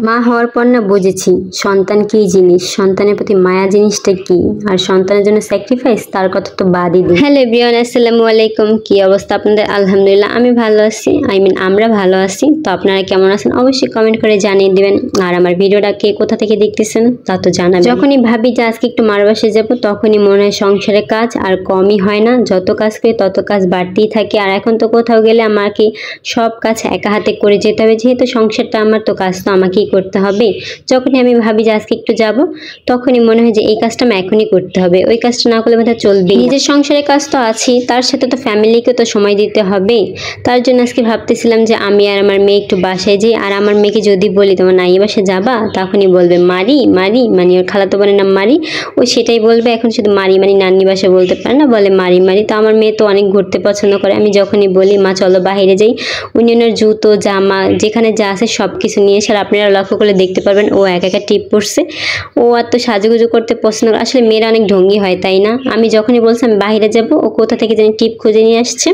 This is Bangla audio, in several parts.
মা হওয়ার পর না বুঝেছি সন্তান কী জিনিস, সন্তানের প্রতি মায়া জিনিসটা কি, আর সন্তানের জন্য স্যাক্রিফাইস তার কথা তো বাদই দিই। হ্যালো এভরিওয়ান, আসসালামু আলাইকুম। কি অবস্থা আপনাদের? আলহামদুলিল্লাহ আমি ভালো আছি, আমরা ভালো আছি। তো আপনারা কেমন আছেন অবশ্যই কমেন্ট করে জানিয়ে দিবেন। আর আমার ভিডিওটা কে কোথা থেকে দেখতেছেন তা তো জানাবেন। যখনই ভাবি যে আজকে একটু মার বাসায় যাবো, তখনই মনে হয় সংসারের কাজ আর কমই হয় না, যত কাজ করি তত কাজ বাড়তেই থাকে। আর এখন তো কোথাও গেলে আমাকে সব কাজ একা হাতে করে যেতে হবে, যেহেতু সংসারটা আমার, তো কাজ তো আমাকেই করতে হবে। যখনই আমি ভাবি যে আজকে একটু যাব, তখনই মনে হয় যে এই কাজটা আমি এখনই করতে হবে, ওই কাজটা না করলে বোধহয় চলবে। নিজের সংসারের কাজ তো আছেই, তার সাথে তো ফ্যামিলিকে তো সময় দিতে হবে। তার জন্য আজকে ভাবতেছিলাম যে আমি আর আমার মেয়ে একটু বাসায় যাই। আর আমার মেয়েকে যদি বলি তোমার নানি বাসায় যাবা, তখনই বলবে মারি মারি, মানে ওর খালাতো বোনের নাম মারি, ও সেটাই বলবে। এখন শুধু মারি মানে নানি বাসায় বলতে পারে না, বলে মারি মারি। তো আমার মেয়ে তো অনেক ঘুরতে পছন্দ করে। আমি যখনই বলি মা চলো বাইরে যাই, উনি ওনার জুতো জামা যেখানে যা আছে সব কিছু নিয়ে এসে, আর আপনারা লক্ষ্য করলে দেখতে পারবেন ও একা একা টিপ পড়ছে। ও আর তো সাজুগুজু করতে পছন্দ করে। আসলে মেয়েরা অনেক ঢঙ্গি হয়, তাই না? আমি যখনই বলছি আমি বাইরে যাব, ও কোথা থেকে জানি টিপ খুঁজে নিয়ে আসছে,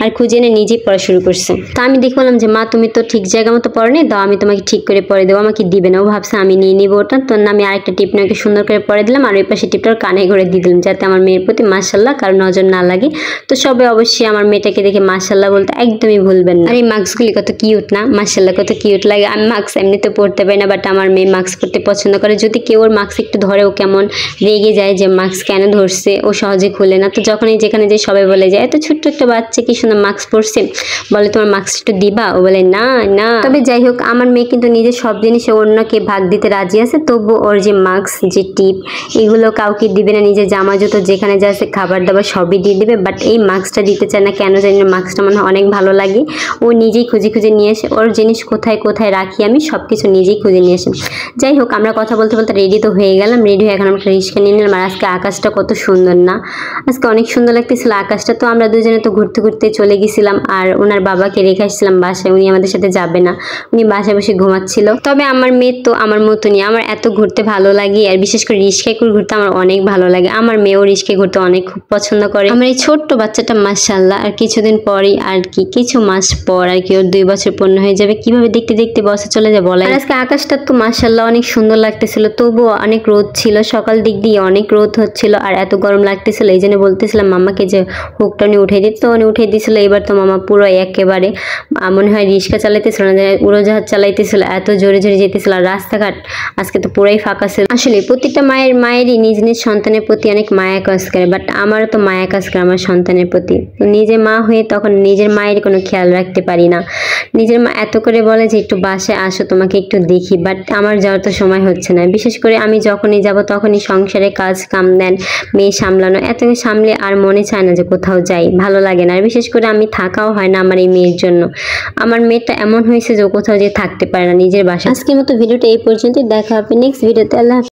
আর খুঁজে এনে নিজেই পড়া শুরু করছে। তা আমি দেখে বললাম যে মা তুমি তো ঠিক জায়গা মতো পড়ো নি, দাও আমি তোমাকে ঠিক করে পরে দেবো। আমাকে দিবে না, ও ভাবছে আমি নিয়ে নিবো ওটা। তো আমি আরেকটা টিপ নাকি সুন্দর করে পরে দিলাম, আর ওই পাশে টিপটার কানে করে দিয়ে দিলাম, যাতে আমার মেয়ের প্রতি মাশাল্লাহ কারো নজর না লাগে। তো সবাই অবশ্যই আমার মেয়েটাকে দেখে মাশাল্লাহ বলতে একদমই ভুলবেন না। আর এই মাস্কগুলি কত কিউট না, মাশাল্লাহ কত কিউট লাগে। আমি মাস্ক এমনিতে পরতে পারি না, বাট আমার মেয়ে মাস্ক পরতে পছন্দ করে। যদি কেউ ওর মাস্ক একটু ধরে, ও কেমন রেগে যায় যে মাস্ক কেন ধরছে, ও সহজে খুলে না। তো যখনই যেখানে যে সবাই বলে যায় এত ছোট্ট একটা বাচ্চা কি সুন্দর মাস্ক পরছে, বলে তোমার মাস্ক একটু দিবা, ও বলে না না। তবে যাই হোক, আমার মেয়ে কিন্তু নিজের সব জিনিসে অন্যকে ভাগ দিতে রাজি আছে, তবু ওর যে মাস্ক যে টিপ এগুলো কাউকে দিবে না। নিজের জামা জুতো যেখানে যা আছে খাবার দাবার সবই দিয়ে দিবে, বাট এই মাস্কটা দিতে চায় না, কেন জানি না। মাস্কটা মনে হয় অনেক ভালো লাগে, ও নিজেই খুঁজে খুঁজে নিয়ে আসে। ওর জিনিস কোথায় কোথায় রাখি আমি সব কিছু নিজেই খুঁজে নিয়ে আসি। যাই হোক, আমরা কথা বলতে বলতে রেডি তো হয়ে গেলাম। রেডি হয়ে এখন আমরা রিক্সা নিয়ে নিলাম। আর আজকে আকাশটা কত সুন্দর না, আজকে অনেক সুন্দর লাগতেছিল আকাশটা। তো আমরা দুজনে তো ঘুরতে ঘুরতে চলে গেছিলাম, আর ওনার বাবাকে রেখে আসছিলাম বাসায়। উনি আমাদের সাথে যাবে না, উনি বাসায় বসে ঘুমাচ্ছিল। তবে আমার মেয়ে তো আমার মতনই, আমার এত ঘুরতে ভালো লাগে, আর বিশেষ করে রিক্সায় করে ঘুরতে আমার অনেক ভালো লাগে। আমার মেয়েও রিক্সায় ঘুরতে অনেক খুব পছন্দ করে। আমার এই ছোট্ট বাচ্চাটা মাশাআল্লাহ, আর কিছুদিন পরই আর কি কিছু মাস পর আর কি ওর 2 বছর পূর্ণ হয়ে যাবে। কিভাবে দেখতে দেখতে বছর চলে যায় বলা। আর আজকে আকাশটা তো মাশাআল্লাহ অনেক সুন্দর লাগতেছিল, তবুও অনেক রোদ ছিল, সকাল দিক দিয়ে অনেক রোদ হচ্ছিল, আর এত গরম লাগতেছিল। এই জন্য বলতেছিলাম মামাকে যে হুকটা উনি উঠে দিত, তো উনি উঠে দিয়েছিল। এবার তো মামা পুরো একেবারে মনে হয় রিক্সা চালাইতেছিল না, উড়োজাহাজ চালাইতেছিল, এত জোরে জোরে যেতেছিল। আর রাস্তাঘাট আজকে তো পুরাই ফাঁকা ছিল। আসলে প্রতিটা মায়েরই নিজ নিজ সন্তানের প্রতি অনেক মায়া কাজ করে, বাট আমারও তো মায়া কাজ করে আমার সন্তানের প্রতি। নিজে মা হয়ে তখন নিজের মায়ের কোনো খেয়াল রাখতে পারি না। নিজের মা এত করে বলে যে একটু বাসায় আসো, তোমাকে একটু দেখি, বাট আমার যাওয়ার তো সময় হচ্ছে না। বিশেষ করে আমি যখনই যাব তখনই সংসারে কাজ কাম দেন, মেয়ে সামলানো, এত সামলে আর মনে চায় না যে কোথাও যাই, ভালো লাগে না। আর বিশেষ করে আমি থাকাও হয় না আমার এই মেয়ের জন্য। আমার মেয়েটা এমন হয়েছে যে কোথাও যে থাকতে পারে না নিজের বাসায়। আজকের মতো ভিডিওটা এই পর্যন্তই, দেখা হবে নেক্সট ভিডিওতে। আল্লাহ।